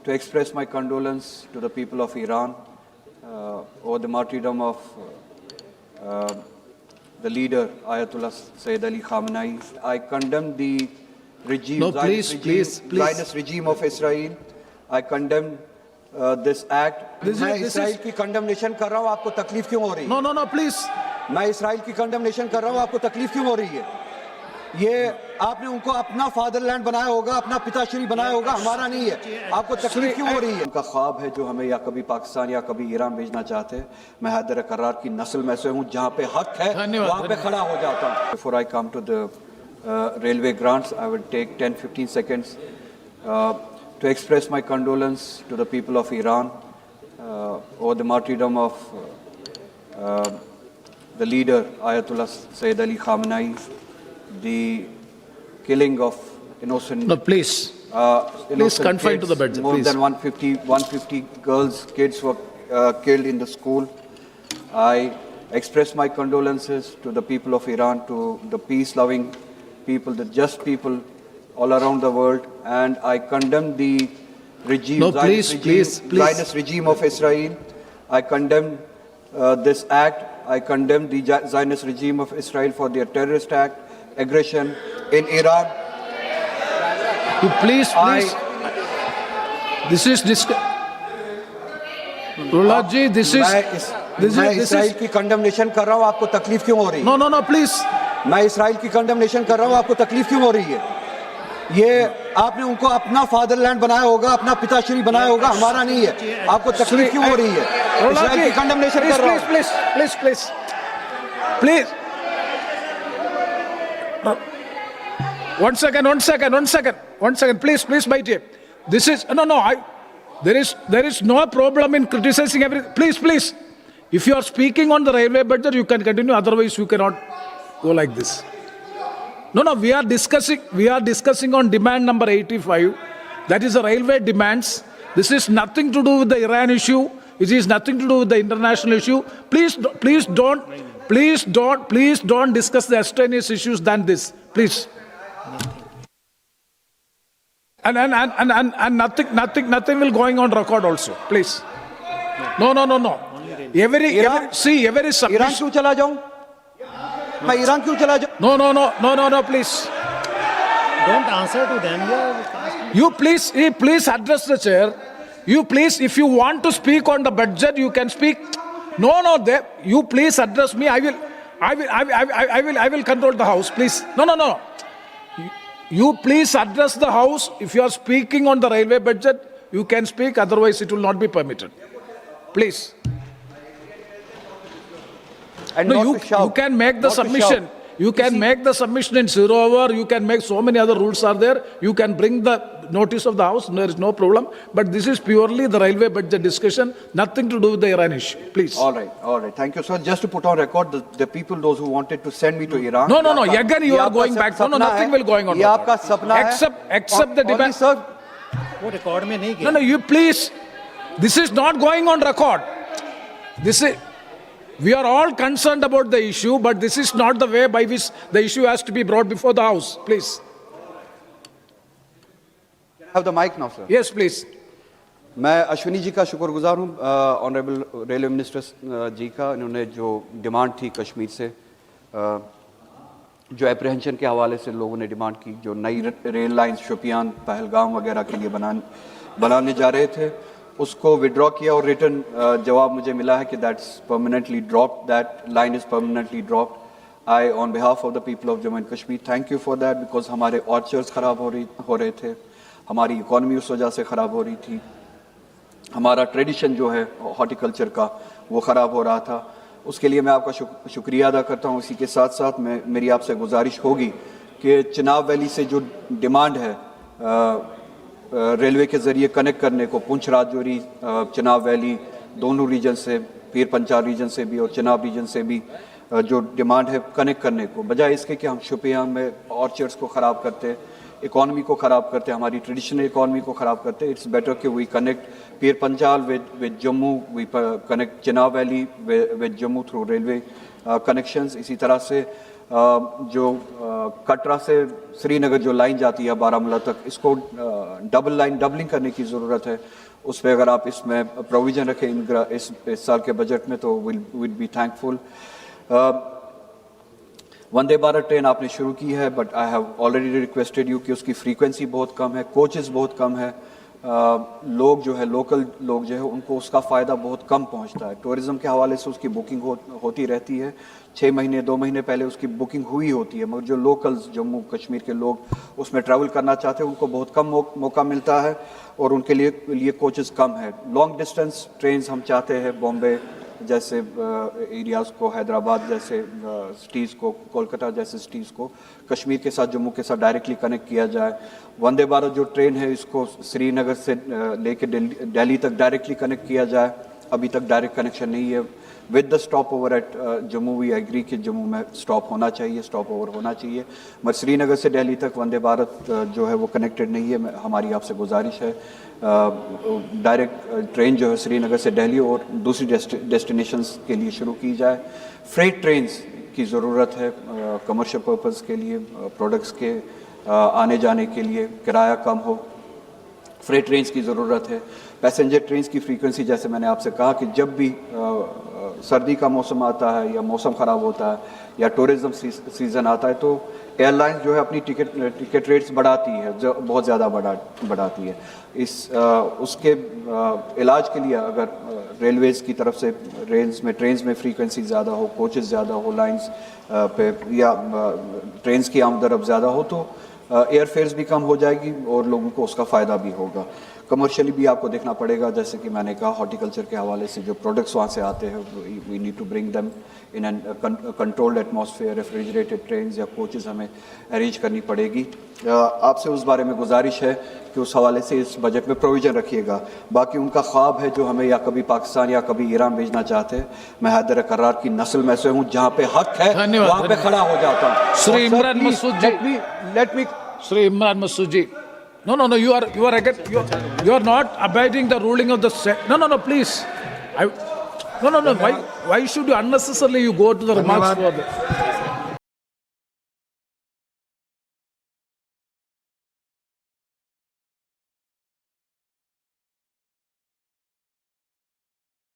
to express my condolence to the people of Iran over the martyrdom of the leader Ayatollah Sayyid Ali Khamenei. I condemn the regime, Zionist regime of Israel. I condemn this act. मैं Israel की condemnation कर रहा हूँ, आपको तकलीफ क्यों हो रही है? No, please. मैं इसराइल की कंडेमनेशन कर रहा हूँ, आपको तकलीफ क्यों हो रही है? ये आपने उनको अपना फादरलैंड बनाया होगा, अपना पिताश्री बनाया होगा, हमारा नहीं है। आपको तकलीफ क्यों हो रही है? उनका ख्वाब है जो हमें या कभी पाकिस्तान या कभी ईरान भेजना चाहते हैं। मैं हैदर करार की नस्ल में से हूँ, जहाँ पे हक है वहाँ पे खड़ा हो जाता हूँ। Before I come to the railway grants, I will take 10-15 seconds to express my condolence to the people of Iran over the martyrdom of the leader Ayatollah Sayyid Ali Khamenei, the killing of innocent. No, please. Please confine kids. to the budget. More Please. than 150 girls, kids were killed in the school. I express my condolences to the people of Iran, to the peace-loving people, the just people all around the world, and I condemn the regime, No, please. Zionist regime of Israel. I condemn this act. I condemn the Zionist regime of Israel for their terrorist act, aggression in Iran. You please. This is Rohit ji, this मैं Israel की condemnation कर रहा हूँ, आपको तकलीफ क्यों हो रही है? No, please. मैं इसराइल की कंडेमनेशन कर रहा हूँ, आपको तकलीफ क्यों हो रही है? ये आपने उनको अपना फादरलैंड बनाया होगा, अपना पिताश्री बनाया होगा, हमारा नहीं है। आपको तकलीफ क्यों हो रही है? इसराइल की कंडेमनेशन कर रहा हूँ। Please. One second. Please, bite it. This is there is no problem in criticizing everything. Please. If you are speaking on the railway budget, you can continue. Otherwise, you cannot go like this. No. We are discussing on demand number 85. That is the railway demands. This is nothing to do with the Iran issue. It is nothing to do with the international issue. Please don't discuss the extraneous issues than this. Please. And nothing will going on record also. Please. No. Every submission. Iran क्यों चला जाऊं? मैं Iran क्यों चला जाऊं? No, please. Don't answer to them. You please address the chair. You please, if you want to speak on the budget, you can speak. No. You please address me. I will control the house. Please. No. You please address the house. If you are speaking on the railway budget, you can speak. Otherwise, it will not be permitted. Please. And No, not to shout. you can make the Not to submission. shout. You can make the submission in 0 hour. You can make so many other rules are there. You can bring the notice of the house. There is no problem. But this is purely the railway budget discussion. Nothing to do with the Iran issue. Please. All right. Thank you, sir. Just to put on record, the people, those who wanted to send me to Iran. No. Again, you are going back. No, nothing will going on. ये आपका सपना है. Except the demand. Sir, वो record में नहीं किया. No, you please. This is not going on record. We are all concerned about the issue, but this is not the way by which the issue has to be brought before the House. Please. Have the mic now, sir. Yes, please. मैं अश्विनी जी का शुक्रगुजार हूँ, honourable railway minister जी का। इन्होंने जो demand थी कश्मीर से, जो एप्रीहेंशन के हवाले से लोगों ने डिमांड की, जो नई रेल लाइन्स शोपियान पहलगाम वगैरह के लिए बनाने जा रहे थे, उसको विड्रॉ किया और रिटर्न जवाब मुझे मिला है कि that's permanently dropped, that line is permanently dropped. I on behalf of the people of Jammu and Kashmir thank you for that, because हमारे ऑर्चर्ड्स ख़राब हो रहे थे, हमारी इकॉनमी उस वजह से ख़राब हो रही थी, हमारा ट्रेडिशन जो है हॉर्टिकल्चर का वो ख़राब हो रहा था। उसके लिए मैं आपका शुक्रिया अदा करता हूँ। इसी के साथ साथ मेरी आपसे गुजारिश होगी कि चिनाब वैली से जो डिमांड है रेलवे के ज़रिए कनेक्ट करने को, पुंछ राजौरी चिनाब वैली दोनों रीजन से, पीर पंचाल रीजन से भी और चिनाब रीजन से भी जो डिमांड है कनेक्ट करने को, बजाय इसके कि हम शोपियान में ऑर्चर्ड्स को ख़राब करते, इकॉनमी को ख़राब करते, हमारी ट्रेडिशनल इकॉनमी को ख़राब करते, इट्स बेटर कि we connect Pir Panjal with Jammu, we connect Chenab valley with Jammu through railway connections. इसी तरह से جو کٹرا سے سری نگر جو لائن جاتی ہے بارہمولہ تک، اس کو ڈبلنگ کرنے کی ضرورت ہے. اس پہ اگر آپ اس میں پروویژن رکھیں اس سال کے بجٹ میں تو we'll be thankful. Vande Bharat train آپ نے شروع کی ہے، but I have already requested you کہ اس کی فریکوینسی بہت کم ہے، کوچز بہت کم ہے. لوگ جو ہے لوکل لوگ جو ہے ان کو اس کا فائدہ بہت کم پہنچتا ہے. ٹورزم کے حوالے سے اس کی بکنگ ہوتی رہتی ہے، 6 مہینے 2 مہینے پہلے اس کی بکنگ ہوئی ہوتی ہے، مگر جو لوکلز جموں کشمیر کے لوگ اس میں ٹریول کرنا چاہتے ہیں ان کو بہت کم موقع ملتا ہے اور ان کے لیے کوچز کم ہے. لانگ ڈسٹینس ٹرینز ہم چاہتے ہیں بامبے جیسے ایریاز کو، حیدرآباد جیسے سٹیز کو، کولکتہ جیسے سٹیز کو کشمیر کے ساتھ جموں کے ساتھ ڈائریکٹلی کنیکٹ کیا جائے. وندے بھارت جو ٹرین ہے اس کو سری نگر سے لے کے دہلی تک ڈائریکٹلی کنیکٹ کیا جائے. ابھی تک ڈائریکٹ کنیکشن نہیں ہے. With the stop over at Jammu we agree کہ جموں میں اسٹاپ ہونا چاہیے، اسٹاپ اوور ہونا چاہیے، مگر سری نگر سے دہلی تک وندے بھارت جو ہے وہ کنیکٹڈ نہیں ہے. ہماری آپ سے گزارش ہے ڈائریکٹ ٹرین جو ہے سری نگر سے دہلی اور دوسری ڈیسٹینیشنز کے لیے شروع کی جائے. فریٹ ٹرینز کی ضرورت ہے کمرشل پرپز کے لیے، پروڈکٹس کے آنے جانے کے لیے، کرایہ کم ہو. فریٹ ٹرینز کی ضرورت ہے. پیسنجر ٹرینز کی فریکوینسی جیسے میں نے آپ سے کہا کہ جب بھی سردی کا موسم آتا ہے یا موسم خراب ہوتا ہے یا ٹورزم سیزن آتا ہے تو ایئر لائنز جو ہے اپنی ٹکٹ ریٹس بڑھاتی ہے، بہت زیادہ بڑھاتی ہے. اس کے علاج کے لیے اگر ریلویز کی طرف سے ٹرینز میں فریکوینسی زیادہ ہو، کوچز زیادہ ہو لائنز پہ، یا ٹرینز کی آمد و رفت زیادہ ہو تو ایئر فیئرز بھی کم ہو جائے گی اور لوگوں کو اس کا فائدہ بھی ہوگا. کمرشلی بھی آپ کو دیکھنا پڑے گا، جیسے کہ میں نے کہا ہارٹیکلچر کے حوالے سے جو پروڈکٹس وہاں سے آتے ہیں we need to bring them in an controlled atmosphere. Refrigerated trains یا کوچز ہمیں ارینج کرنی پڑے گی. آپ سے اس بارے میں گزارش ہے کہ اس حوالے سے اس بجٹ میں پروویژن رکھیے گا. باقی ان کا خواب ہے جو ہمیں یا کبھی پاکستان یا کبھی ایران بھیجنا چاہتے ہیں. میں حیدر کرار کی نسل میں سے ہوں، جہاں پہ حق ہے وہاں پہ کھڑا ہو جاتا ہوں. Sri Imran Masood ji. Let me Sri Imran Masood ji. No, you are again, you are not abiding the ruling of the no, please. No. Why should you unnecessarily you go to the remarks for the